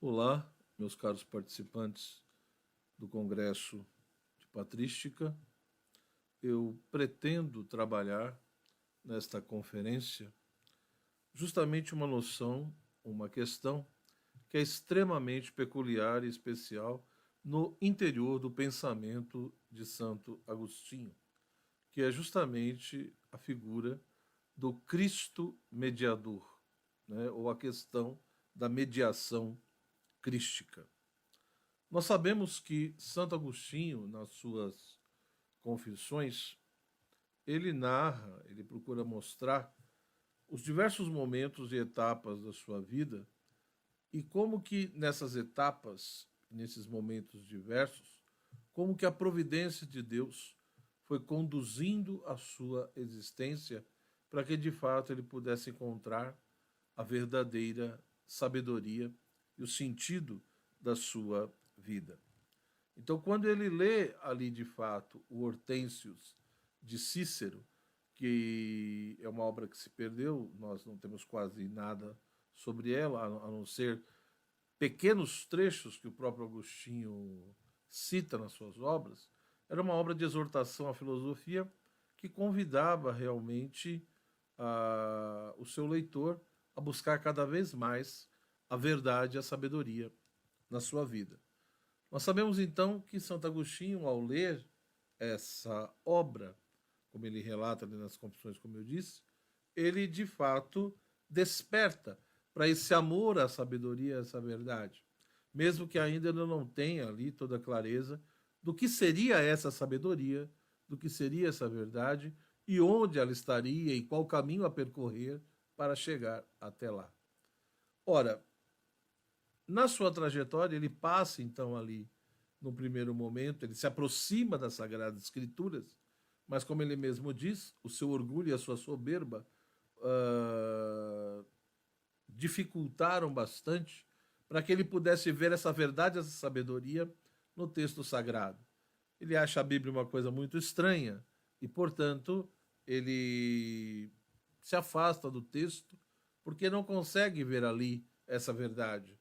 Olá, meus caros participantes do Congresso de Patrística. Eu pretendo trabalhar nesta conferência justamente uma noção, uma questão que é extremamente peculiar e especial no interior do pensamento de Santo Agostinho, que é justamente a figura do Cristo mediador, né? Ou a questão da mediação crística. Nós sabemos que Santo Agostinho, nas suas confissões, ele narra, ele procura mostrar os diversos momentos e etapas da sua vida e como que nessas etapas, nesses momentos diversos, como que a providência de Deus foi conduzindo a sua existência para que de fato ele pudesse encontrar a verdadeira sabedoria e o sentido da sua vida. Então, quando ele lê ali de fato o Hortênsios de Cícero, que é uma obra que se perdeu, nós não temos quase nada sobre ela, a não ser pequenos trechos que o próprio Agostinho cita nas suas obras, era uma obra de exortação à filosofia que convidava realmente o seu leitor a buscar cada vez mais a verdade e a sabedoria na sua vida. Nós sabemos então que Santo Agostinho, ao ler essa obra, como ele relata ali nas Confissões, como eu disse, ele de fato desperta para esse amor à sabedoria, a essa verdade, mesmo que ainda ele não tenha ali toda a clareza do que seria essa sabedoria, do que seria essa verdade e onde ela estaria e qual caminho a percorrer para chegar até lá. Ora, na sua trajetória, ele passa então ali, no primeiro momento, ele se aproxima das Sagradas Escrituras, mas como ele mesmo diz, o seu orgulho e a sua soberba dificultaram bastante para que ele pudesse ver essa verdade, essa sabedoria no texto sagrado. Ele acha a Bíblia uma coisa muito estranha e, portanto, ele se afasta do texto porque não consegue ver ali essa verdade,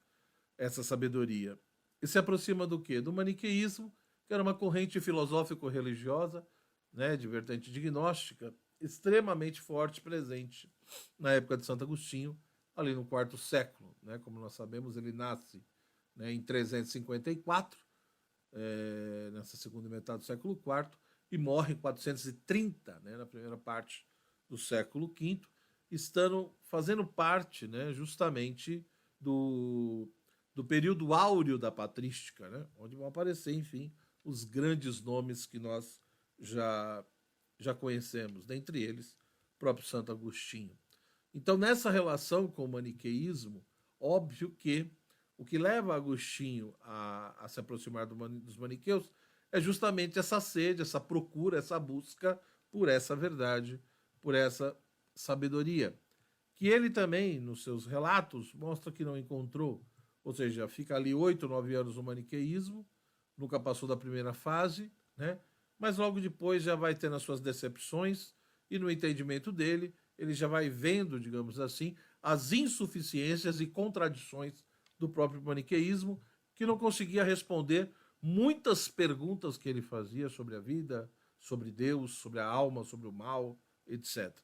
essa sabedoria. E se aproxima do quê? Do maniqueísmo, que era uma corrente filosófico-religiosa, né, de vertente dignóstica, extremamente forte, presente na época de Santo Agostinho, ali no quarto século. Né? Como nós sabemos, ele nasce, né, em 354, nessa segunda metade do século IV, e morre em 430, né, na primeira parte do século V, estando fazendo parte, né, justamente do período áureo da patrística, né, onde vão aparecer, enfim, os grandes nomes que nós já conhecemos, dentre eles o próprio Santo Agostinho. Então, nessa relação com o maniqueísmo, óbvio que o que leva Agostinho a se aproximar dos maniqueus é justamente essa sede, essa procura, essa busca por essa verdade, por essa sabedoria. Que ele também, nos seus relatos, mostra que não encontrou. Ou seja, fica ali 8, 9 anos no maniqueísmo, nunca passou da primeira fase, né? Mas logo depois já vai tendo as suas decepções e no entendimento dele, ele já vai vendo, digamos assim, as insuficiências e contradições do próprio maniqueísmo, que não conseguia responder muitas perguntas que ele fazia sobre a vida, sobre Deus, sobre a alma, sobre o mal, etc.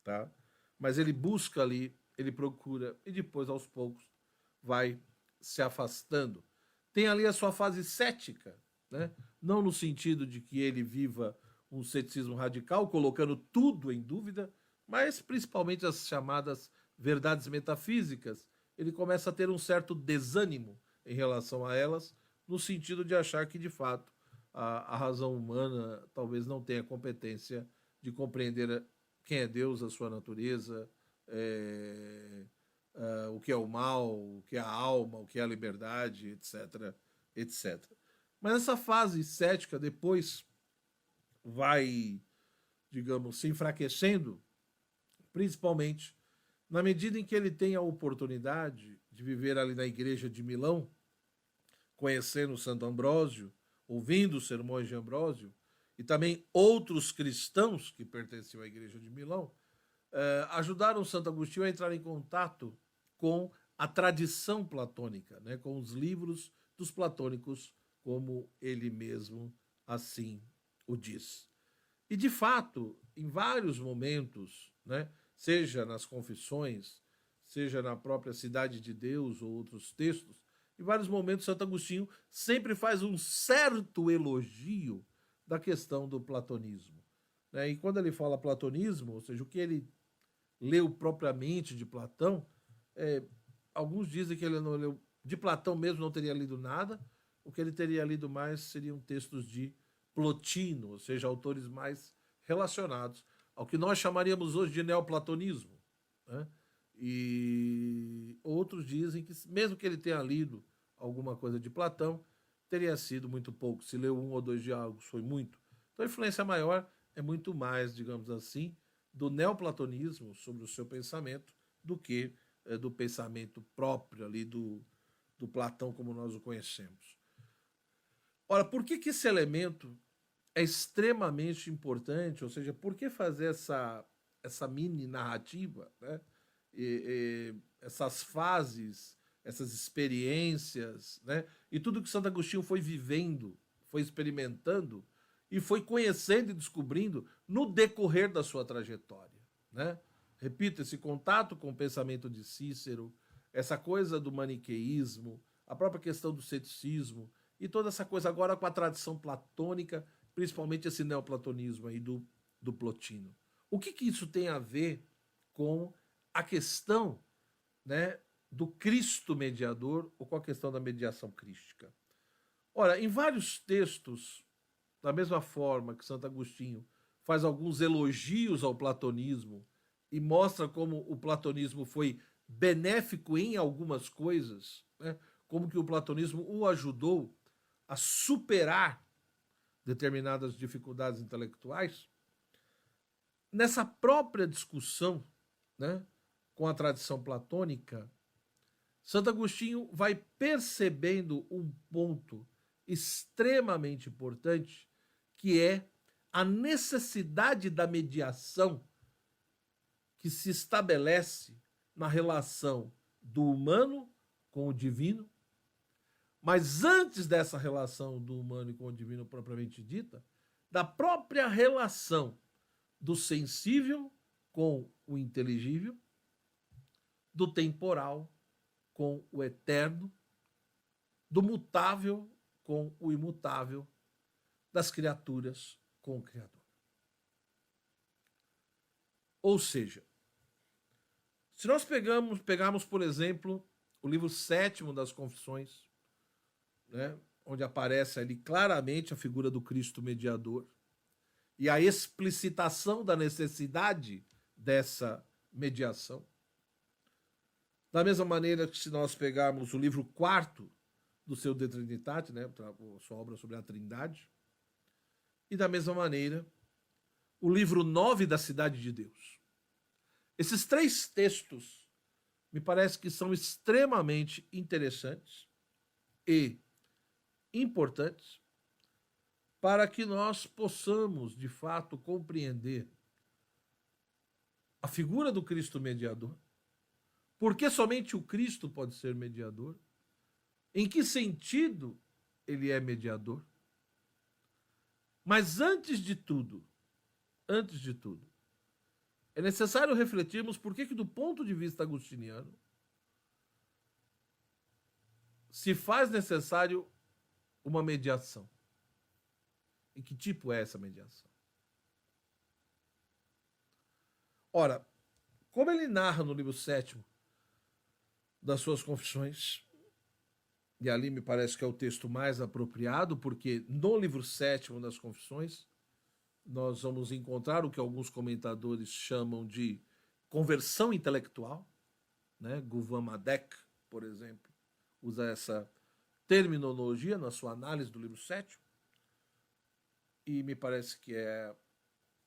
Tá? Mas ele busca ali, ele procura e depois, aos poucos, vai se afastando. Tem ali a sua fase cética, né? Não no sentido de que ele viva um ceticismo radical, colocando tudo em dúvida, mas principalmente as chamadas verdades metafísicas. Ele começa a ter um certo desânimo em relação a elas, no sentido de achar que, de fato, a razão humana talvez não tenha competência de compreender quem é Deus, a sua natureza, o que é o mal, o que é a alma, o que é a liberdade, etc, etc. Mas essa fase cética depois vai, digamos, se enfraquecendo, principalmente na medida em que ele tem a oportunidade de viver ali na igreja de Milão, conhecendo Santo Ambrósio, ouvindo os sermões de Ambrósio, e também outros cristãos que pertenciam à igreja de Milão, ajudaram Santo Agostinho a entrar em contato com a tradição platônica, né, com os livros dos platônicos, como ele mesmo assim o diz. E, de fato, em vários momentos, né, seja nas confissões, seja na própria Cidade de Deus ou outros textos, em vários momentos Santo Agostinho sempre faz um certo elogio da questão do platonismo, né? E quando ele fala platonismo, ou seja, o que ele leu propriamente de Platão, é, alguns dizem que ele não leu, de Platão mesmo não teria lido nada, o que ele teria lido mais seriam textos de Plotino, ou seja, autores mais relacionados ao que nós chamaríamos hoje de neoplatonismo, né? E outros dizem que, mesmo que ele tenha lido alguma coisa de Platão, teria sido muito pouco. Se leu um ou dois diálogos, foi muito. Então a influência maior é muito mais, digamos assim, do neoplatonismo sobre o seu pensamento do que do pensamento próprio ali do Platão como nós o conhecemos. Ora, por que esse elemento é extremamente importante? Ou seja, por que fazer essa mini narrativa, né? Essas fases, essas experiências, né? E tudo que Santo Agostinho foi vivendo, foi experimentando e foi conhecendo e descobrindo no decorrer da sua trajetória, né? Repito, esse contato com o pensamento de Cícero, essa coisa do maniqueísmo, a própria questão do ceticismo e toda essa coisa agora com a tradição platônica, principalmente esse neoplatonismo aí do Plotino. O que isso tem a ver com a questão, né, do Cristo mediador ou com a questão da mediação crística? Ora, em vários textos, da mesma forma que Santo Agostinho faz alguns elogios ao platonismo e mostra como o platonismo foi benéfico em algumas coisas, né, como que o platonismo o ajudou a superar determinadas dificuldades intelectuais, nessa própria discussão, né, com a tradição platônica, Santo Agostinho vai percebendo um ponto extremamente importante, que é a necessidade da mediação que se estabelece na relação do humano com o divino, mas antes dessa relação do humano e com o divino propriamente dita, da própria relação do sensível com o inteligível, do temporal com o eterno, do mutável com o imutável, das criaturas com o Criador. Ou seja, se nós pegarmos, por exemplo, o livro 7º das Confissões, né, onde aparece ali claramente a figura do Cristo mediador e a explicitação da necessidade dessa mediação. Da mesma maneira que se nós pegarmos o livro 4º do seu De Trinitate, né, sua obra sobre a Trindade, e da mesma maneira o livro 9 da Cidade de Deus. Esses três textos me parece que são extremamente interessantes e importantes para que nós possamos, de fato, compreender a figura do Cristo mediador, porque somente o Cristo pode ser mediador, em que sentido ele é mediador. Mas antes de tudo, é necessário refletirmos por que do ponto de vista agostiniano, se faz necessário uma mediação. E que tipo é essa mediação? Ora, como ele narra no livro 7º das suas Confissões, e ali me parece que é o texto mais apropriado, porque no livro 7º das Confissões nós vamos encontrar o que alguns comentadores chamam de conversão intelectual, né? Gouvermadec, por exemplo, usa essa terminologia na sua análise do livro 7º, e me parece que é,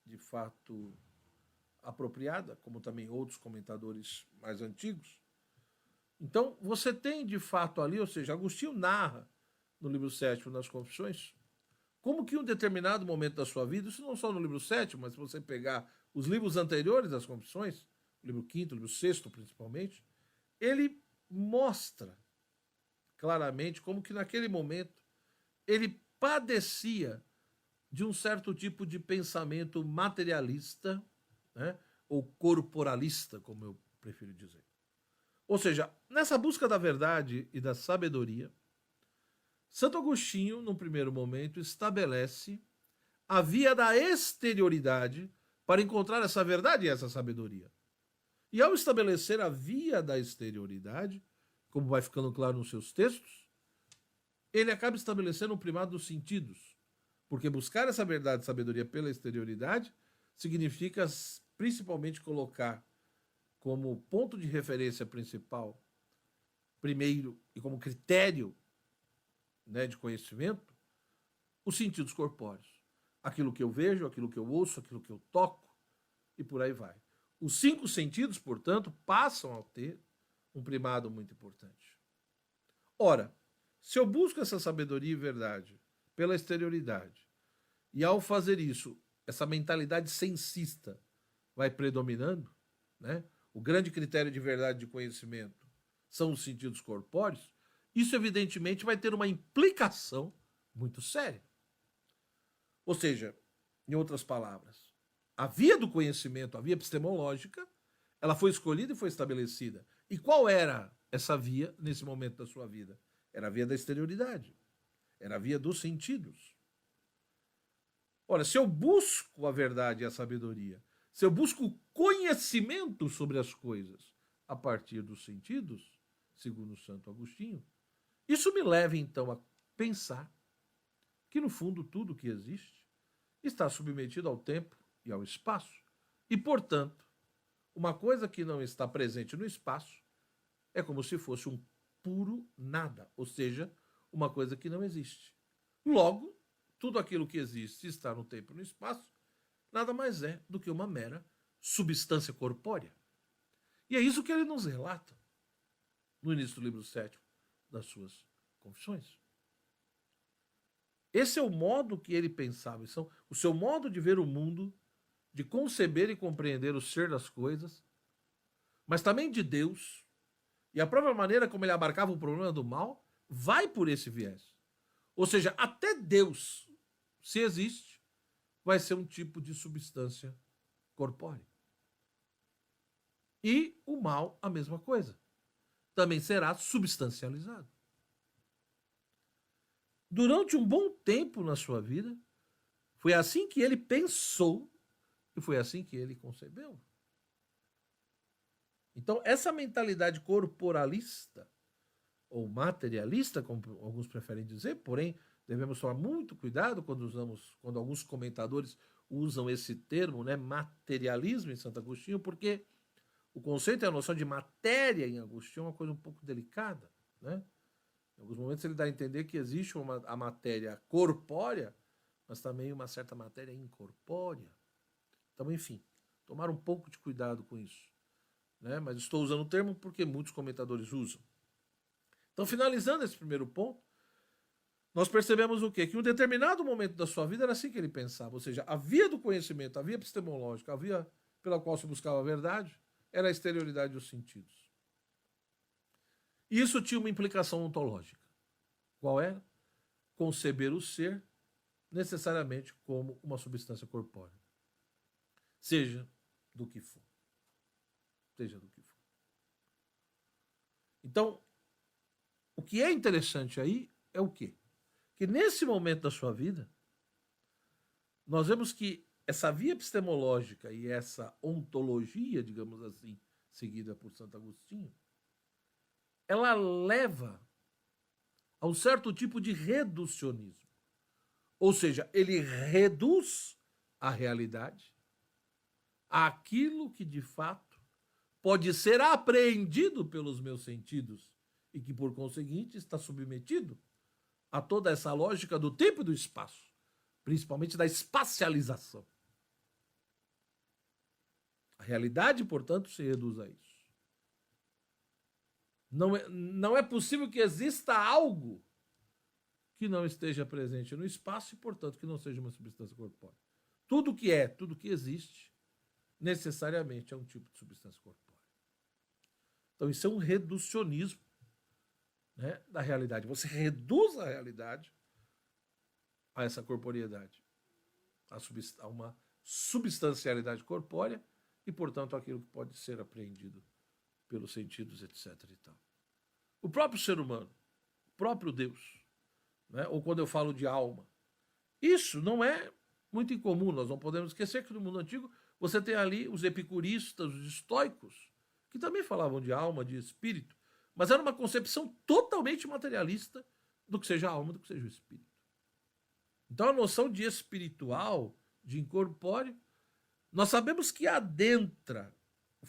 de fato, apropriada, como também outros comentadores mais antigos. Então, você tem, de fato, ali, ou seja, Agostinho narra no livro 7º das Confissões, como que em um determinado momento da sua vida, isso não só no livro 7º, mas se você pegar os livros anteriores das Confissões, o livro 5º, o livro 6º principalmente, ele mostra claramente como que naquele momento ele padecia de um certo tipo de pensamento materialista, né? Ou corporalista, como eu prefiro dizer. Ou seja, nessa busca da verdade e da sabedoria, Santo Agostinho, num primeiro momento, estabelece a via da exterioridade para encontrar essa verdade e essa sabedoria. E ao estabelecer a via da exterioridade, como vai ficando claro nos seus textos, ele acaba estabelecendo o primado dos sentidos. Porque buscar essa verdade e sabedoria pela exterioridade significa principalmente colocar como ponto de referência principal, primeiro, e como critério, né, de conhecimento, os sentidos corpóreos. Aquilo que eu vejo, aquilo que eu ouço, aquilo que eu toco, e por aí vai. Os 5 sentidos, portanto, passam a ter um primado muito importante. Ora, se eu busco essa sabedoria e verdade pela exterioridade, e ao fazer isso, essa mentalidade sensista vai predominando, né? O grande critério de verdade de conhecimento são os sentidos corpóreos, isso evidentemente vai ter uma implicação muito séria. Ou seja, em outras palavras, a via do conhecimento, a via epistemológica, ela foi escolhida e foi estabelecida. E qual era essa via nesse momento da sua vida? Era a via da exterioridade. Era a via dos sentidos. Ora, se eu busco a verdade e a sabedoria, se eu busco conhecimento sobre as coisas a partir dos sentidos, segundo Santo Agostinho, isso me leva então a pensar que no fundo tudo que existe está submetido ao tempo e ao espaço. E, portanto, uma coisa que não está presente no espaço é como se fosse um puro nada, ou seja, uma coisa que não existe. Logo, tudo aquilo que existe e está no tempo e no espaço nada mais é do que uma mera substância corpórea. E é isso que ele nos relata no início do livro 7 das suas Confissões. Esse é o modo que ele pensava, o seu modo de ver o mundo, de conceber e compreender o ser das coisas, mas também de Deus, e a própria maneira como ele abarcava o problema do mal, vai por esse viés. Ou seja, até Deus, se existe, vai ser um tipo de substância corpórea. E o mal, a mesma coisa. Também será substancializado. Durante um bom tempo na sua vida, foi assim que ele pensou e foi assim que ele concebeu. Então, essa mentalidade corporalista ou materialista, como alguns preferem dizer, porém, devemos tomar muito cuidado quando alguns comentadores usam esse termo, né, materialismo em Santo Agostinho, porque o conceito e a noção de matéria em Agostinho é uma coisa um pouco delicada, né? Em alguns momentos ele dá a entender que existe a matéria corpórea, mas também uma certa matéria incorpórea. Então, enfim, tomar um pouco de cuidado com isso, né? Mas estou usando o termo porque muitos comentadores usam. Então, finalizando esse primeiro ponto, nós percebemos o quê? Que em um determinado momento da sua vida era assim que ele pensava, ou seja, a via do conhecimento, a via epistemológica, a via pela qual se buscava a verdade, era a exterioridade dos sentidos. E isso tinha uma implicação ontológica. Qual era? Conceber o ser necessariamente como uma substância corpórea. Seja do que for. Seja do que for. Então, o que é interessante aí é o quê? Que nesse momento da sua vida, nós vemos que essa via epistemológica e essa ontologia, digamos assim, seguida por Santo Agostinho, ela leva a um certo tipo de reducionismo. Ou seja, ele reduz a realidade àquilo que de fato pode ser apreendido pelos meus sentidos e que, por conseguinte, está submetido a toda essa lógica do tempo e do espaço, principalmente da espacialização. A realidade, portanto, se reduz a isso. Não é possível que exista algo que não esteja presente no espaço e, portanto, que não seja uma substância corpórea. Tudo que existe, necessariamente é um tipo de substância corpórea. Então isso é um reducionismo, né, da realidade. Você reduz a realidade a essa corporeidade, a uma substancialidade corpórea e, portanto, aquilo que pode ser apreendido pelos sentidos, etc. e tal. O próprio ser humano, o próprio Deus, né, ou quando eu falo de alma, isso não é muito incomum. Nós não podemos esquecer que no mundo antigo você tem ali os epicuristas, os estoicos, que também falavam de alma, de espírito, mas era uma concepção totalmente materialista do que seja a alma, do que seja o espírito. Então a noção de espiritual, de incorpóreo, nós sabemos que adentra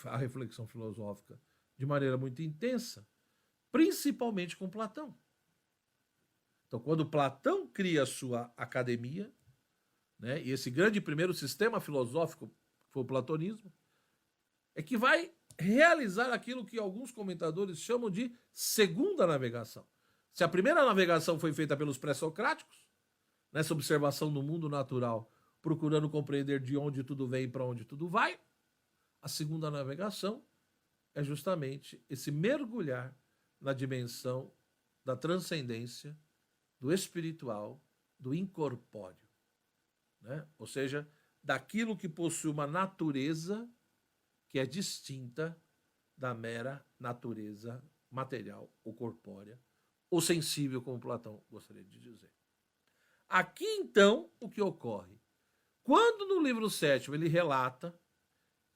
a reflexão filosófica de maneira muito intensa, principalmente com Platão. Então, quando Platão cria a sua academia, né, e esse grande primeiro sistema filosófico, que foi o platonismo, é que vai realizar aquilo que alguns comentadores chamam de segunda navegação. Se a primeira navegação foi feita pelos pré-socráticos, nessa observação do mundo natural, procurando compreender de onde tudo vem e para onde tudo vai, a segunda navegação é justamente esse mergulhar na dimensão da transcendência, do espiritual, do incorpóreo, né? Ou seja, daquilo que possui uma natureza que é distinta da mera natureza material ou corpórea, ou sensível, como Platão gostaria de dizer. Aqui, então, o que ocorre? Quando no livro 7º ele relata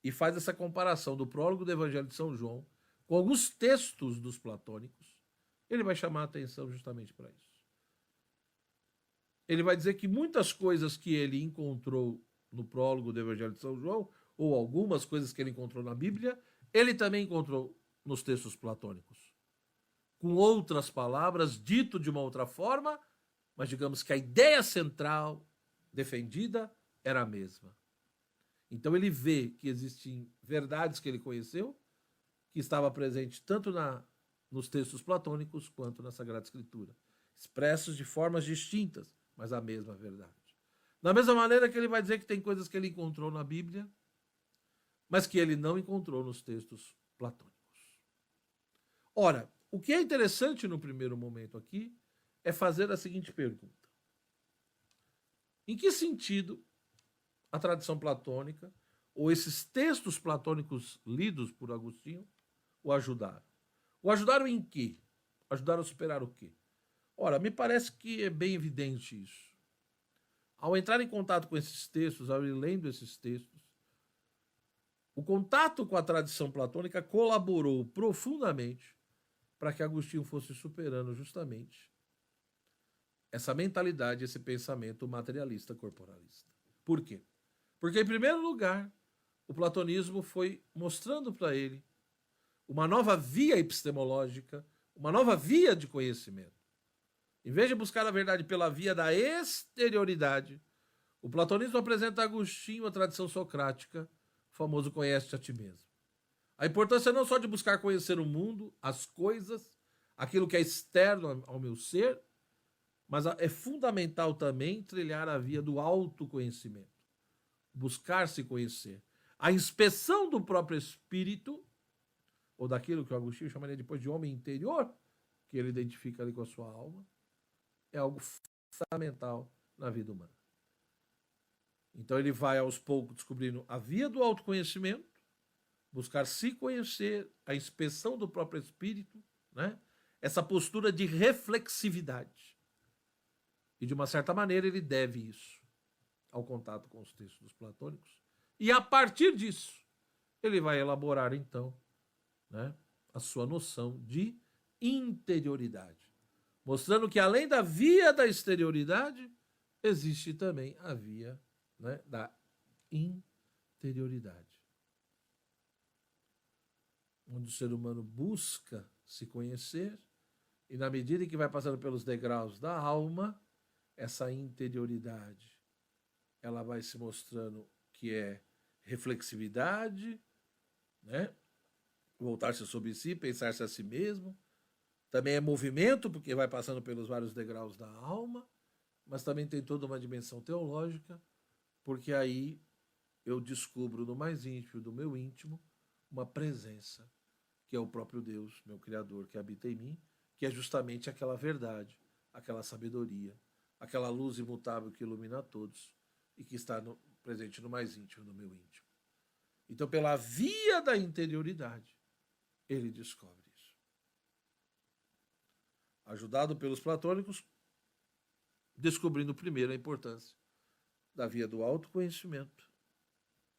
e faz essa comparação do prólogo do Evangelho de São João com alguns textos dos platônicos, ele vai chamar a atenção justamente para isso. Ele vai dizer que muitas coisas que ele encontrou no prólogo do Evangelho de São João, ou algumas coisas que ele encontrou na Bíblia, ele também encontrou nos textos platônicos. Com outras palavras, dito de uma outra forma, mas digamos que a ideia central defendida era a mesma. Então ele vê que existem verdades que ele conheceu, que estava presente tanto nos textos platônicos quanto na Sagrada Escritura, expressos de formas distintas, mas a mesma verdade. Da mesma maneira que ele vai dizer que tem coisas que ele encontrou na Bíblia, mas que ele não encontrou nos textos platônicos. Ora, o que é interessante no primeiro momento aqui é fazer a seguinte pergunta: em que sentido a tradição platônica, ou esses textos platônicos lidos por Agostinho, o ajudaram? O ajudaram em quê? Ajudaram a superar o quê? Ora, me parece que é bem evidente isso. Ao entrar em contato com esses textos, ao ir lendo esses textos, o contato com a tradição platônica colaborou profundamente para que Agostinho fosse superando justamente essa mentalidade, esse pensamento materialista corporalista. Por quê? Porque, em primeiro lugar, o platonismo foi mostrando para ele uma nova via epistemológica, uma nova via de conhecimento. Em vez de buscar a verdade pela via da exterioridade, o platonismo apresenta a Agostinho a tradição socrática, o famoso conhece-te a ti mesmo. A importância não só de buscar conhecer o mundo, as coisas, aquilo que é externo ao meu ser, mas é fundamental também trilhar a via do autoconhecimento, buscar se conhecer. A inspeção do próprio espírito, ou daquilo que o Agostinho chamaria depois de homem interior, que ele identifica ali com a sua alma, é algo fundamental na vida humana. Então ele vai aos poucos descobrindo a via do autoconhecimento, buscar se conhecer, a inspeção do próprio espírito, né? Essa postura de reflexividade. E de uma certa maneira ele deve isso ao contato com os textos dos platônicos. E a partir disso, ele vai elaborar então, né, a sua noção de interioridade. Mostrando que além da via da exterioridade, existe também a via, né, da interioridade. Onde o ser humano busca se conhecer e, na medida em que vai passando pelos degraus da alma, essa interioridade ela vai se mostrando que é reflexividade, né? Voltar-se sobre si, pensar-se a si mesmo. Também é movimento, porque vai passando pelos vários degraus da alma, mas também tem toda uma dimensão teológica, porque aí eu descubro no mais íntimo do meu íntimo uma presença que é o próprio Deus, meu Criador, que habita em mim, que é justamente aquela verdade, aquela sabedoria, aquela luz imutável que ilumina a todos e que está presente no mais íntimo do meu íntimo. Então, pela via da interioridade, ele descobre isso. Ajudado pelos platônicos, descobrindo primeiro a importância da via do autoconhecimento,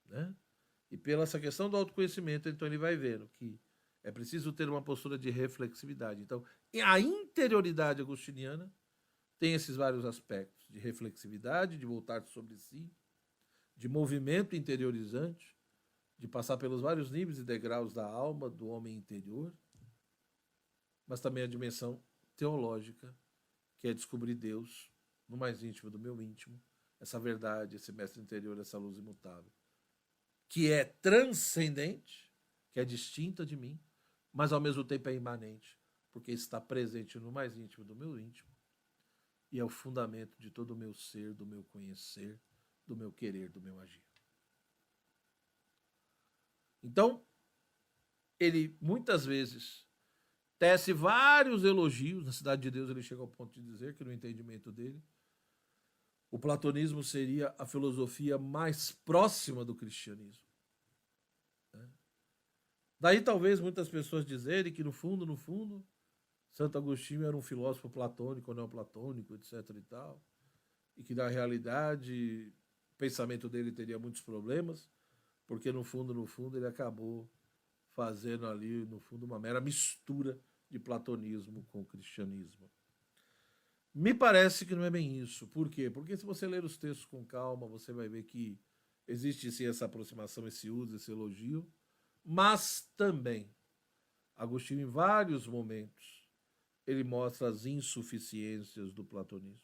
né? E pela essa questão do autoconhecimento, então ele vai vendo que é preciso ter uma postura de reflexividade. Então, a interioridade agostiniana tem esses vários aspectos de reflexividade, de voltar sobre si, de movimento interiorizante, de passar pelos vários níveis e degraus da alma, do homem interior, mas também a dimensão teológica, que é descobrir Deus no mais íntimo do meu íntimo, essa verdade, esse mestre interior, essa luz imutável, que é transcendente, que é distinta de mim, mas ao mesmo tempo é imanente, porque está presente no mais íntimo do meu íntimo e é o fundamento de todo o meu ser, do meu conhecer, do meu querer, do meu agir. Então, ele muitas vezes tece vários elogios. Na Cidade de Deus ele chega ao ponto de dizer que no entendimento dele o platonismo seria a filosofia mais próxima do cristianismo. Daí talvez muitas pessoas dizerem que no fundo, Santo Agostinho era um filósofo platônico ou neoplatônico, etc. e tal, e que na realidade o pensamento dele teria muitos problemas, porque no fundo ele acabou fazendo ali, no fundo, uma mera mistura de platonismo com cristianismo. Me parece que não é bem isso. Por quê? Porque se você ler os textos com calma, você vai ver que existe sim essa aproximação, esse uso, esse elogio, mas também Agostinho, em vários momentos, ele mostra as insuficiências do platonismo.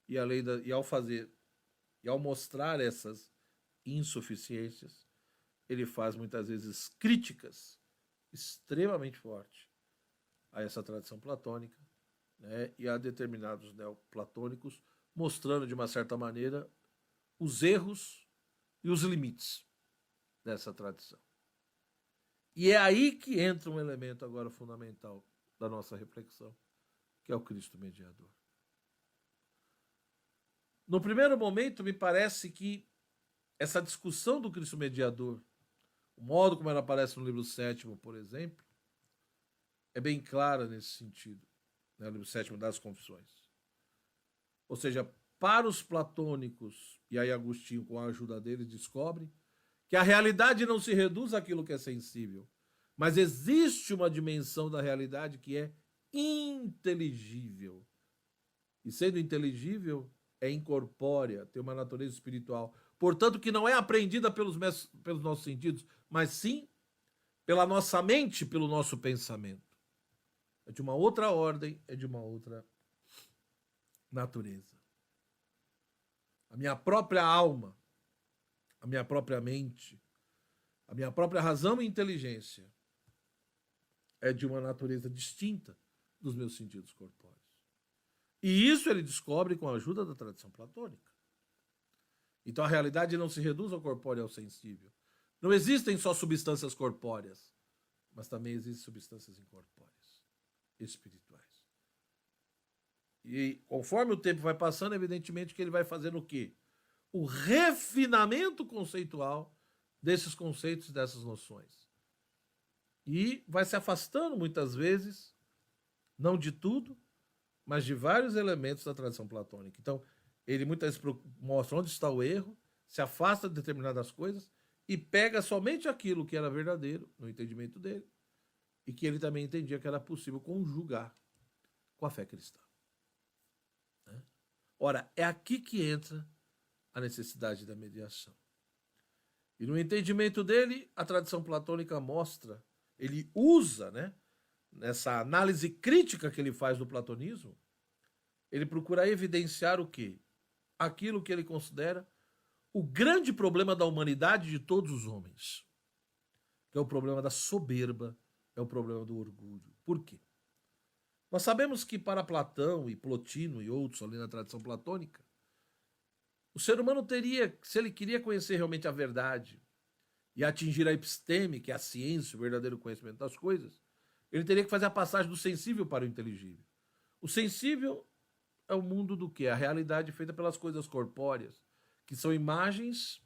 E ao mostrar essas insuficiências, ele faz muitas vezes críticas extremamente fortes a essa tradição platônica, né, e a determinados neoplatônicos, mostrando de uma certa maneira os erros e os limites dessa tradição. E é aí que entra um elemento agora fundamental da nossa reflexão, que é o Cristo mediador. No primeiro momento, me parece que essa discussão do Cristo mediador, o modo como ela aparece no livro 7º, por exemplo, é bem clara nesse sentido, né? O livro 7º das Confissões. Ou seja, para os platônicos, e aí Agostinho, com a ajuda deles, descobre que a realidade não se reduz àquilo que é sensível, mas existe uma dimensão da realidade que é inteligível. E sendo inteligível, é incorpórea, tem uma natureza espiritual. Portanto, que não é apreendida pelos nossos sentidos, mas sim pela nossa mente, pelo nosso pensamento. É de uma outra ordem, é de uma outra natureza. A minha própria alma, a minha própria mente, a minha própria razão e inteligência é de uma natureza distinta dos meus sentidos corpóreos. E isso ele descobre com a ajuda da tradição platônica. Então a realidade não se reduz ao corpóreo e ao sensível. Não existem só substâncias corpóreas, mas também existem substâncias incorpóreas, espirituais. E conforme o tempo vai passando, evidentemente que ele vai fazendo o quê? O refinamento conceitual desses conceitos, dessas noções. E vai se afastando muitas vezes, não de tudo, mas de vários elementos da tradição platônica. Então, ele muitas vezes mostra onde está o erro, se afasta de determinadas coisas e pega somente aquilo que era verdadeiro no entendimento dele e que ele também entendia que era possível conjugar com a fé cristã. Ora, é aqui que entra a necessidade da mediação. E no entendimento dele, a tradição platônica mostra, ele usa, né, nessa análise crítica que ele faz do platonismo, ele procura evidenciar o quê? Aquilo que ele considera o grande problema da humanidade, de todos os homens, que é o problema da soberba, é o problema do orgulho. Por quê? Nós sabemos que para Platão e Plotino e outros ali na tradição platônica, o ser humano teria, se ele queria conhecer realmente a verdade, e atingir a episteme, que é a ciência, o verdadeiro conhecimento das coisas, ele teria que fazer a passagem do sensível para o inteligível. O sensível é o mundo do quê? A realidade feita pelas coisas corpóreas, que são imagens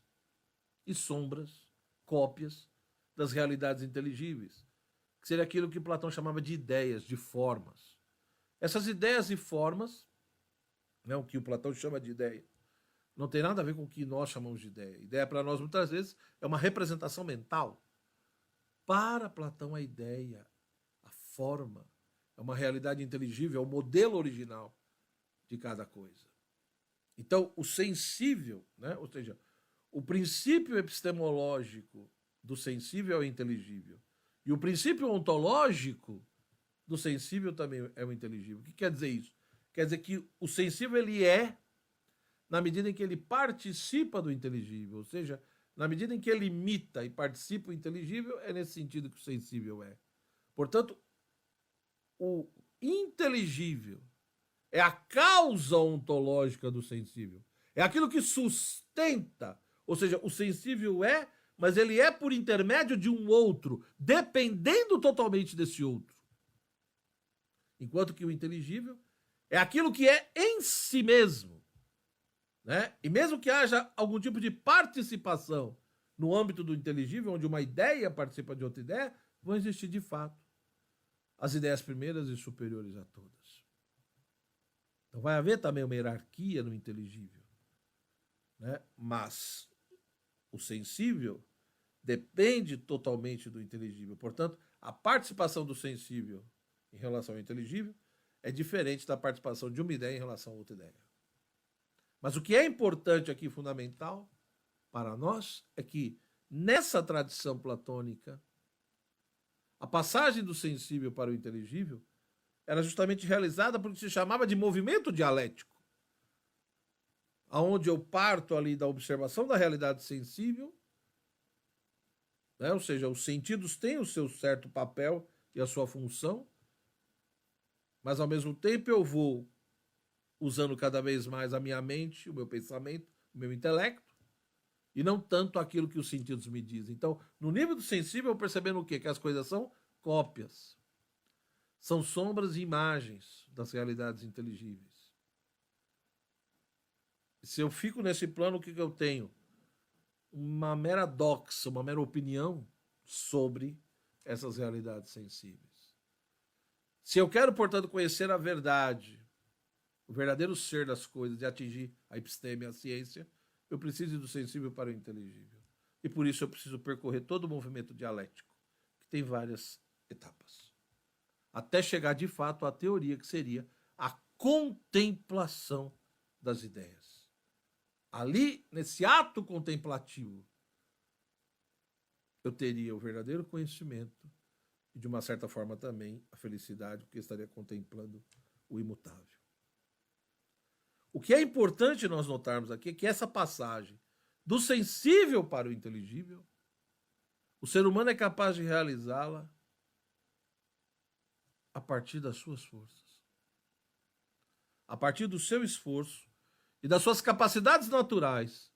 e sombras, cópias das realidades inteligíveis, que seria aquilo que Platão chamava de ideias, de formas. Essas ideias e formas, o que o Platão chama de ideia, não tem nada a ver com o que nós chamamos de ideia. Ideia para nós, muitas vezes, é uma representação mental. Para Platão, a ideia, a forma, é uma realidade inteligível, é o modelo original de cada coisa. Então, o sensível, ou seja, o princípio epistemológico do sensível é o inteligível. E o princípio ontológico do sensível também é o inteligível. O que quer dizer isso? Quer dizer que o sensível ele é na medida em que ele participa do inteligível, ou seja, na medida em que ele imita e participa do inteligível, é nesse sentido que o sensível é. Portanto, o inteligível é a causa ontológica do sensível. É aquilo que sustenta, ou seja, o sensível é, mas ele é por intermédio de um outro, dependendo totalmente desse outro. Enquanto que o inteligível é aquilo que é em si mesmo. E mesmo que haja algum tipo de participação no âmbito do inteligível, onde uma ideia participa de outra ideia, vão existir de fato as ideias primeiras e superiores a todas. Então vai haver também uma hierarquia no inteligível. Mas o sensível depende totalmente do inteligível. Portanto, a participação do sensível em relação ao inteligível é diferente da participação de uma ideia em relação a outra ideia. Mas o que é importante aqui, fundamental, para nós, é que nessa tradição platônica, a passagem do sensível para o inteligível era justamente realizada por que se chamava de movimento dialético, onde eu parto ali da observação da realidade sensível, ou seja, os sentidos têm o seu certo papel e a sua função, mas ao mesmo tempo eu vou usando cada vez mais a minha mente, o meu pensamento, o meu intelecto, e não tanto aquilo que os sentidos me dizem. Então, no nível do sensível, eu percebendo o quê? Que as coisas são cópias. São sombras e imagens das realidades inteligíveis. Se eu fico nesse plano, o que eu tenho? Uma mera doxa, uma mera opinião sobre essas realidades sensíveis. Se eu quero, portanto, conhecer a verdade, o verdadeiro ser das coisas e atingir a episteme, a ciência, eu preciso do sensível para o inteligível. E por isso eu preciso percorrer todo o movimento dialético, que tem várias etapas. Até chegar de fato à teoria, que seria a contemplação das ideias. Ali, nesse ato contemplativo, eu teria o verdadeiro conhecimento e, de uma certa forma, também a felicidade, porque estaria contemplando o imutável. O que é importante nós notarmos aqui é que essa passagem do sensível para o inteligível, o ser humano é capaz de realizá-la a partir das suas forças, a partir do seu esforço e das suas capacidades naturais.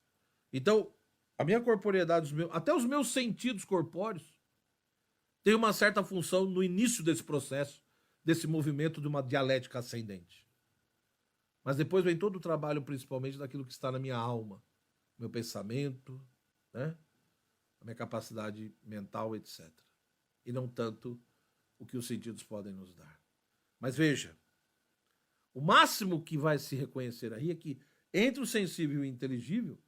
Então, a minha corporeidade, até os meus sentidos corpóreos, têm uma certa função no início desse processo, desse movimento de uma dialética ascendente. Mas depois vem todo o trabalho, principalmente, daquilo que está na minha alma, meu pensamento, a minha capacidade mental, etc. E não tanto o que os sentidos podem nos dar. Mas veja, o máximo que vai se reconhecer aí é que entre o sensível e o inteligível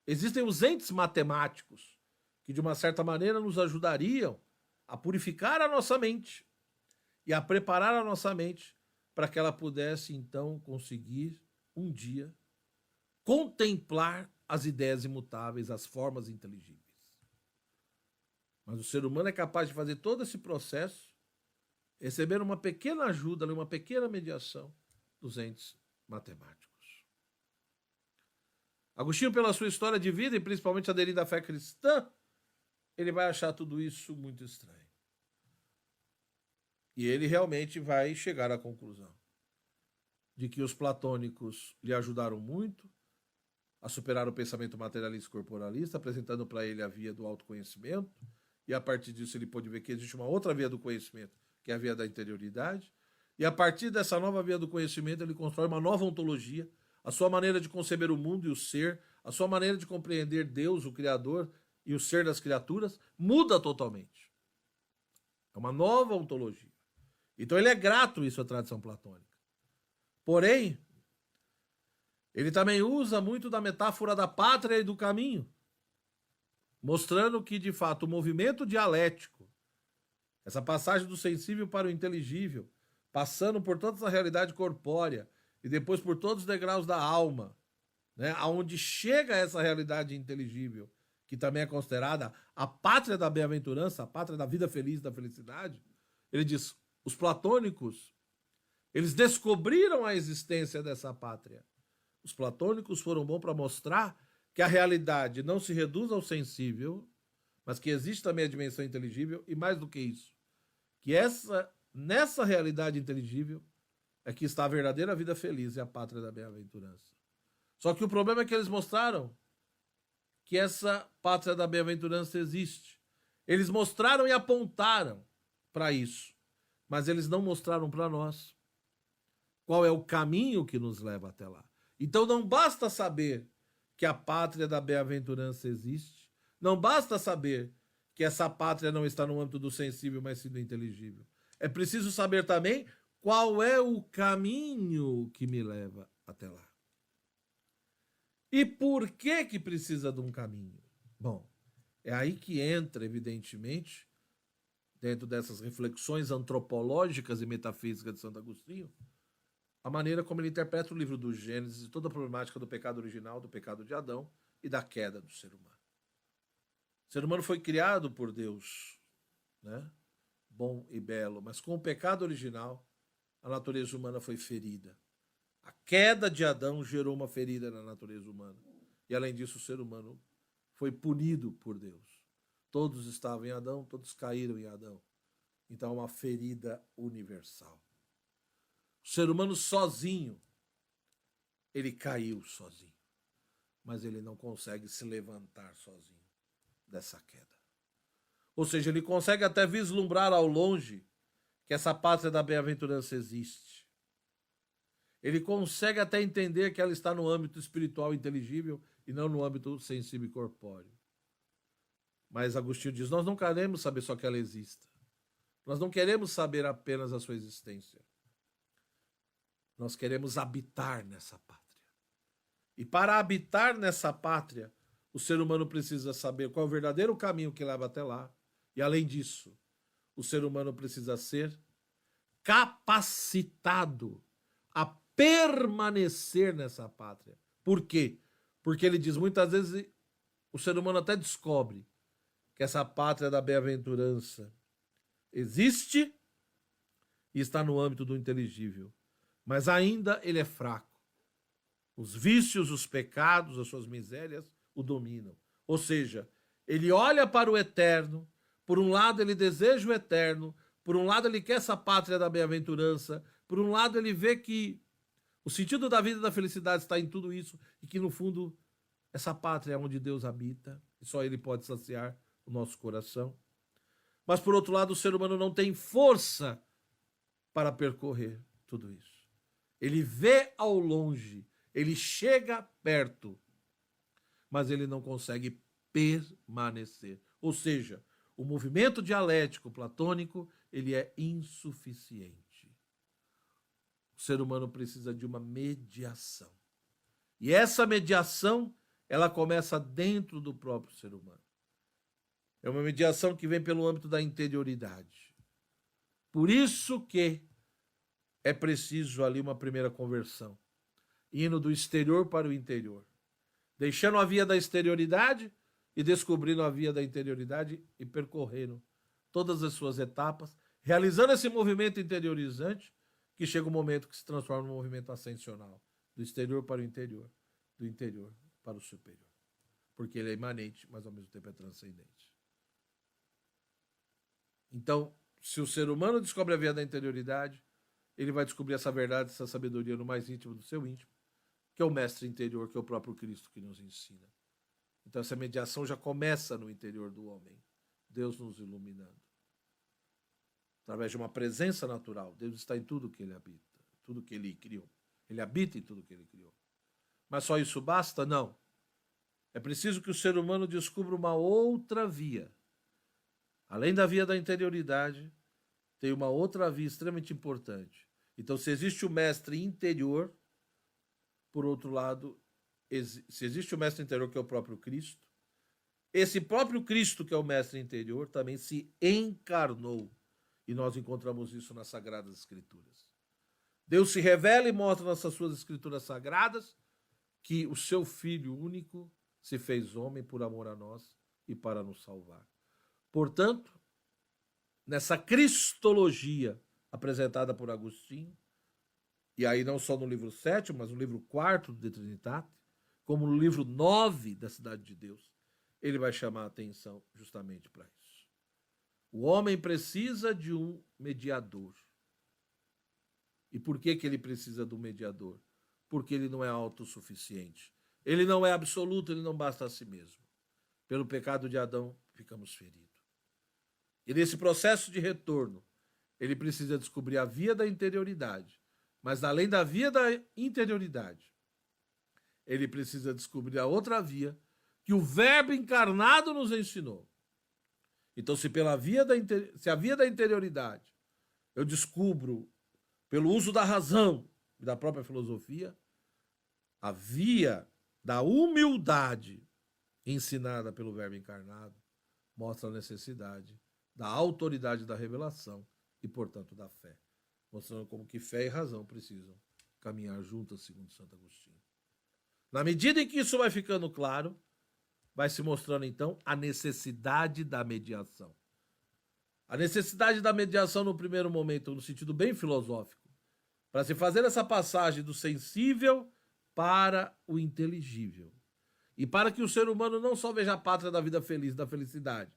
existem os entes matemáticos que, de uma certa maneira, nos ajudariam a purificar a nossa mente e a preparar a nossa mente para que ela pudesse, então, conseguir, um dia, contemplar as ideias imutáveis, as formas inteligíveis. Mas o ser humano é capaz de fazer todo esse processo, receber uma pequena ajuda, uma pequena mediação dos entes matemáticos. Agostinho, pela sua história de vida, e principalmente aderindo à fé cristã, ele vai achar tudo isso muito estranho. E ele realmente vai chegar à conclusão de que os platônicos lhe ajudaram muito a superar o pensamento materialista e corporalista, apresentando para ele a via do autoconhecimento, e a partir disso ele pôde ver que existe uma outra via do conhecimento, que é a via da interioridade, e a partir dessa nova via do conhecimento ele constrói uma nova ontologia, a sua maneira de conceber o mundo e o ser, a sua maneira de compreender Deus, o Criador, e o ser das criaturas, muda totalmente. É uma nova ontologia. Então ele é grato isso à tradição platônica. Porém, ele também usa muito da metáfora da pátria e do caminho, mostrando que, de fato, o movimento dialético, essa passagem do sensível para o inteligível, passando por toda essa realidade corpórea e depois por todos os degraus da alma, né, aonde chega essa realidade inteligível, que também é considerada a pátria da bem-aventurança, a pátria da vida feliz, da felicidade, ele diz, os platônicos, eles descobriram a existência dessa pátria. Os platônicos foram bons para mostrar que a realidade não se reduz ao sensível, mas que existe também a dimensão inteligível, e mais do que isso, que nessa realidade inteligível é que está a verdadeira vida feliz e a pátria da bem-aventurança. Só que o problema é que eles mostraram que essa pátria da bem-aventurança existe. Eles mostraram e apontaram para isso, mas eles não mostraram para nós qual é o caminho que nos leva até lá. Então não basta saber que a pátria da bem-aventurança existe, não basta saber que essa pátria não está no âmbito do sensível, mas sim do inteligível. É preciso saber também qual é o caminho que me leva até lá. E por que precisa de um caminho? Bom, é aí que entra, evidentemente, dentro dessas reflexões antropológicas e metafísicas de Santo Agostinho, a maneira como ele interpreta o livro do Gênesis e toda a problemática do pecado original, do pecado de Adão e da queda do ser humano. O ser humano foi criado por Deus, né? Bom e belo, mas com o pecado original, a natureza humana foi ferida. A queda de Adão gerou uma ferida na natureza humana. E além disso, o ser humano foi punido por Deus. Todos estavam em Adão, todos caíram em Adão. Então é uma ferida universal. O ser humano sozinho, ele caiu sozinho. Mas ele não consegue se levantar sozinho dessa queda. Ou seja, ele consegue até vislumbrar ao longe que essa pátria da bem-aventurança existe. Ele consegue até entender que ela está no âmbito espiritual inteligível e não no âmbito sensível e corpóreo. Mas Agostinho diz, nós não queremos saber só que ela exista. Nós não queremos saber apenas a sua existência. Nós queremos habitar nessa pátria. E para habitar nessa pátria, o ser humano precisa saber qual é o verdadeiro caminho que leva até lá. E além disso, o ser humano precisa ser capacitado a permanecer nessa pátria. Por quê? Porque ele diz, muitas vezes o ser humano até descobre que essa pátria da bem-aventurança existe e está no âmbito do inteligível. Mas ainda ele é fraco. Os vícios, os pecados, as suas misérias o dominam. Ou seja, ele olha para o eterno, por um lado ele deseja o eterno, por um lado ele quer essa pátria da bem-aventurança, por um lado ele vê que o sentido da vida e da felicidade está em tudo isso e que, no fundo, essa pátria é onde Deus habita e só Ele pode saciar o nosso coração. Mas, por outro lado, o ser humano não tem força para percorrer tudo isso. Ele vê ao longe, ele chega perto, mas ele não consegue permanecer. Ou seja, o movimento dialético platônico, ele é insuficiente. O ser humano precisa de uma mediação. E essa mediação, ela começa dentro do próprio ser humano. É uma mediação que vem pelo âmbito da interioridade. Por isso que é preciso ali uma primeira conversão, indo do exterior para o interior, deixando a via da exterioridade e descobrindo a via da interioridade e percorrendo todas as suas etapas, realizando esse movimento interiorizante, que chega um momento que se transforma num movimento ascensional, do exterior para o interior, do interior para o superior. Porque ele é imanente, mas ao mesmo tempo é transcendente. Então, se o ser humano descobre a via da interioridade, ele vai descobrir essa verdade, essa sabedoria no mais íntimo do seu íntimo. que é o mestre interior, que é o próprio Cristo que nos ensina. Então essa mediação já começa no interior do homem, Deus nos iluminando. Através de uma presença natural, Deus está em tudo que ele habita, tudo que ele criou. Ele habita em tudo que ele criou. Mas só isso basta? Não. É preciso que o ser humano descubra uma outra via. Além da via da interioridade, tem uma outra via extremamente importante. Então, se existe o mestre interior, por outro lado, se existe o mestre interior, que é o próprio Cristo, esse próprio Cristo, que é o mestre interior, também se encarnou. E nós encontramos isso nas Sagradas Escrituras. Deus se revela e mostra nessas suas Escrituras sagradas que o seu Filho único se fez homem por amor a nós e para nos salvar. Portanto, nessa cristologia apresentada por Agostinho, e aí não só no livro 7, mas no livro 4 de Trinitate, como no livro 9 da Cidade de Deus, ele vai chamar a atenção justamente para isso. O homem precisa de um mediador. E por que ele precisa do mediador? Porque ele não é autossuficiente. Ele não é absoluto, ele não basta a si mesmo. Pelo pecado de Adão, ficamos feridos. E nesse processo de retorno, ele precisa descobrir a via da interioridade. Mas além da via da interioridade, ele precisa descobrir a outra via que o Verbo encarnado nos ensinou. Então, se a via da interioridade eu descubro pelo uso da razão e da própria filosofia, a via da humildade ensinada pelo Verbo encarnado mostra a necessidade da autoridade da revelação e, portanto, da fé, mostrando como que fé e razão precisam caminhar juntas, segundo Santo Agostinho. Na medida em que isso vai ficando claro, vai se mostrando, então, a necessidade da mediação. A necessidade da mediação, no primeiro momento, no sentido bem filosófico, para se fazer essa passagem do sensível para o inteligível. E para que o ser humano não só veja a pátria da vida feliz, da felicidade,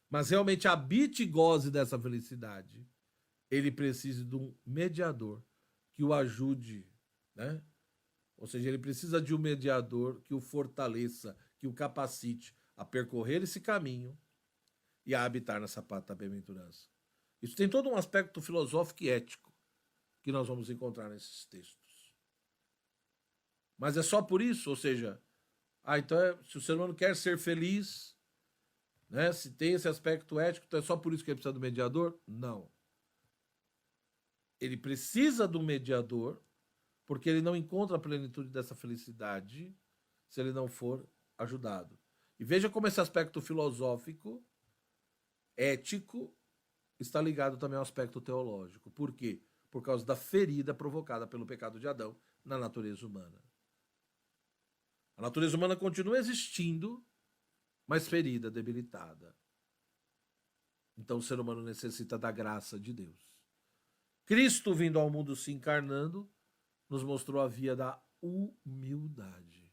mas realmente habite e goze dessa felicidade, ele precisa de um mediador que o ajude, né? Ou seja, ele precisa de um mediador que o fortaleça, que o capacite a percorrer esse caminho e a habitar nessa pátria da bem-aventurança. Isso tem todo um aspecto filosófico e ético que nós vamos encontrar nesses textos. Mas é só por isso, ou seja, então se o ser humano quer ser feliz, né, se tem esse aspecto ético, então é só por isso que ele precisa do mediador? Não. Ele precisa do mediador porque ele não encontra a plenitude dessa felicidade se ele não for ajudado. E veja como esse aspecto filosófico, ético, está ligado também ao aspecto teológico. Por quê? Por causa da ferida provocada pelo pecado de Adão na natureza humana. A natureza humana continua existindo, mas ferida, debilitada. Então o ser humano necessita da graça de Deus. Cristo, vindo ao mundo se encarnando, nos mostrou a via da humildade.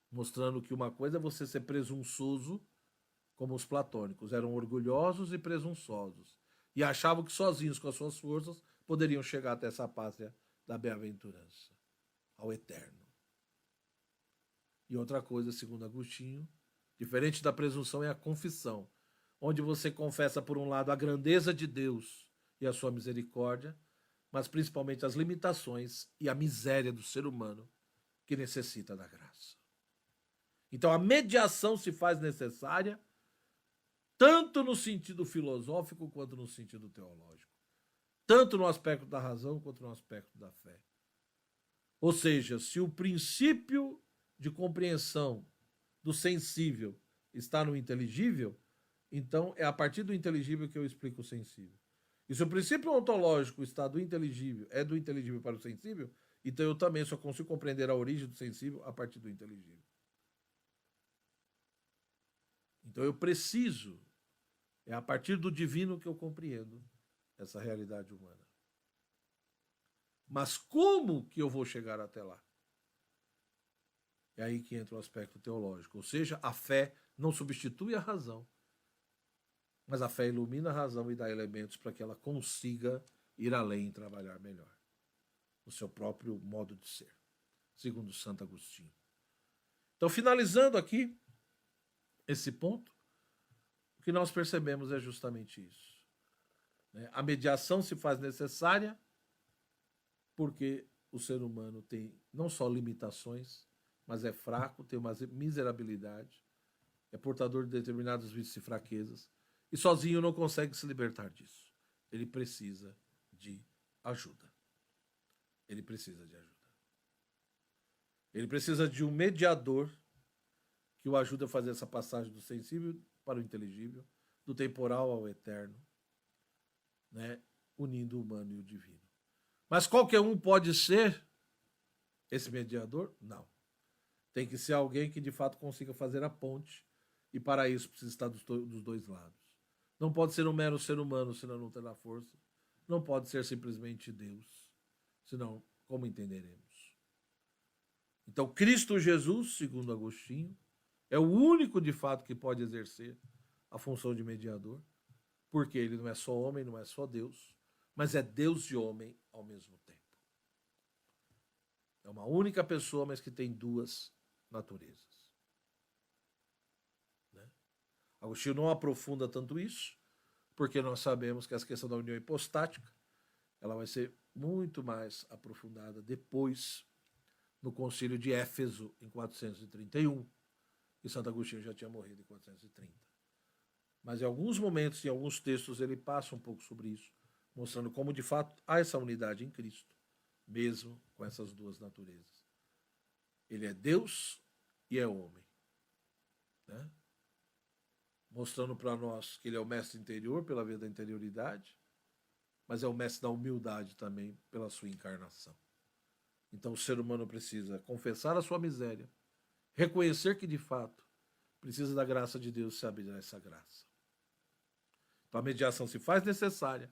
Mostrando que uma coisa é você ser presunçoso, como os platônicos, eram orgulhosos e presunçosos, e achavam que sozinhos, com as suas forças, poderiam chegar até essa pátria da bem-aventurança, ao eterno. E outra coisa, segundo Agostinho, diferente da presunção, é a confissão, onde você confessa, por um lado, a grandeza de Deus e a sua misericórdia, mas principalmente as limitações e a miséria do ser humano que necessita da graça. Então a mediação se faz necessária tanto no sentido filosófico quanto no sentido teológico, tanto no aspecto da razão quanto no aspecto da fé. Ou seja, se o princípio de compreensão do sensível está no inteligível, então é a partir do inteligível que eu explico o sensível. E se o princípio ontológico está do inteligível, é do inteligível para o sensível, então eu também só consigo compreender a origem do sensível a partir do inteligível. Então eu preciso, é a partir do divino que eu compreendo essa realidade humana. Mas como que eu vou chegar até lá? É aí que entra o aspecto teológico, ou seja, a fé não substitui a razão, mas a fé ilumina a razão e dá elementos para que ela consiga ir além e trabalhar melhor. no seu próprio modo de ser, segundo Santo Agostinho. Então, finalizando aqui esse ponto, o que nós percebemos é justamente isso. A mediação se faz necessária porque o ser humano tem não só limitações, mas é fraco, tem uma miserabilidade, é portador de determinados vícios e fraquezas, e sozinho não consegue se libertar disso. Ele precisa de ajuda. Ele precisa de ajuda. Ele precisa de um mediador que o ajude a fazer essa passagem do sensível para o inteligível, do temporal ao eterno, né? Unindo o humano e o divino. Mas qualquer um pode ser esse mediador? Não. Tem que ser alguém que de fato consiga fazer a ponte, e para isso precisa estar dos dois lados. Não pode ser um mero ser humano, senão não terá força. Não pode ser simplesmente Deus, senão como entenderemos? Então, Cristo Jesus, segundo Agostinho, é o único de fato que pode exercer a função de mediador, porque ele não é só homem, não é só Deus, mas é Deus e homem ao mesmo tempo. É uma única pessoa, mas que tem duas naturezas. Agostinho não aprofunda tanto isso, porque nós sabemos que essa questão da união hipostática ela vai ser muito mais aprofundada depois no Concílio de Éfeso, em 431, e Santo Agostinho já tinha morrido em 430. Mas em alguns momentos, em alguns textos, ele passa um pouco sobre isso, mostrando como de fato há essa unidade em Cristo, mesmo com essas duas naturezas. Ele é Deus e é homem, né? Mostrando para nós que ele é o mestre interior pela via da interioridade, mas é o mestre da humildade também pela sua encarnação. Então o ser humano precisa confessar a sua miséria, reconhecer que de fato precisa da graça de Deus e saber essa graça. Então a mediação se faz necessária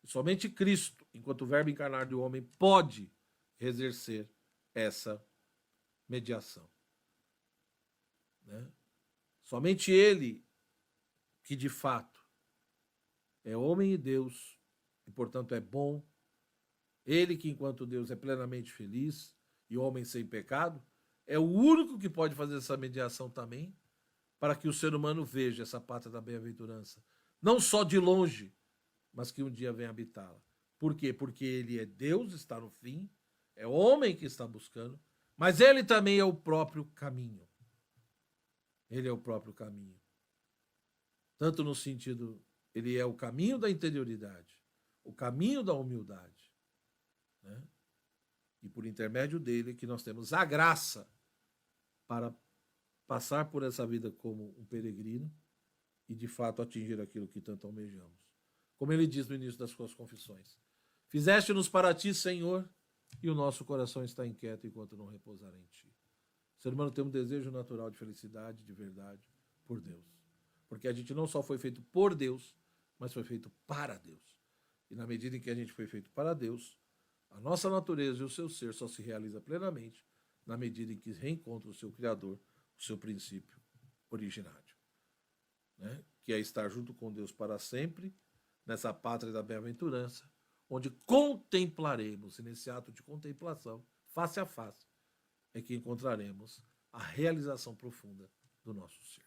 e somente Cristo, enquanto verbo encarnado do homem, pode exercer essa mediação. Né? Somente ele que de fato é homem e Deus, e portanto é bom, ele que enquanto Deus é plenamente feliz e homem sem pecado, é o único que pode fazer essa mediação também, para que o ser humano veja essa pátria da bem-aventurança, não só de longe, mas que um dia venha habitá-la. Por quê? Porque ele é Deus, está no fim, é homem que está buscando, mas ele também é o próprio caminho. Ele é o próprio caminho. Tanto no sentido, ele é o caminho da interioridade, o caminho da humildade, né? E por intermédio dele que nós temos a graça para passar por essa vida como um peregrino e de fato atingir aquilo que tanto almejamos. Como ele diz no início das suas confissões: fizeste-nos para ti, Senhor, e o nosso coração está inquieto enquanto não repousar em ti. O ser humano tem um desejo natural de felicidade, de verdade, por Deus. Porque a gente não só foi feito por Deus, mas foi feito para Deus. E na medida em que a gente foi feito para Deus, a nossa natureza e o seu ser só se realiza plenamente na medida em que reencontra o seu Criador, o seu princípio originário. Né? Que é estar junto com Deus para sempre, nessa pátria da bem-aventurança, onde contemplaremos, e nesse ato de contemplação, face a face, é que encontraremos a realização profunda do nosso ser.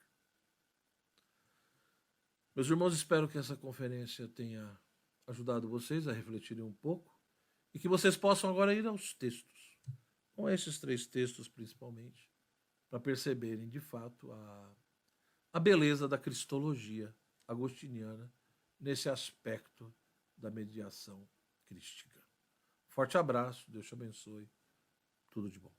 Meus irmãos, espero que essa conferência tenha ajudado vocês a refletirem um pouco e que vocês possam agora ir aos textos, com esses 3 textos principalmente, para perceberem de fato a beleza da cristologia agostiniana nesse aspecto da mediação crística. Forte abraço, Deus te abençoe, tudo de bom.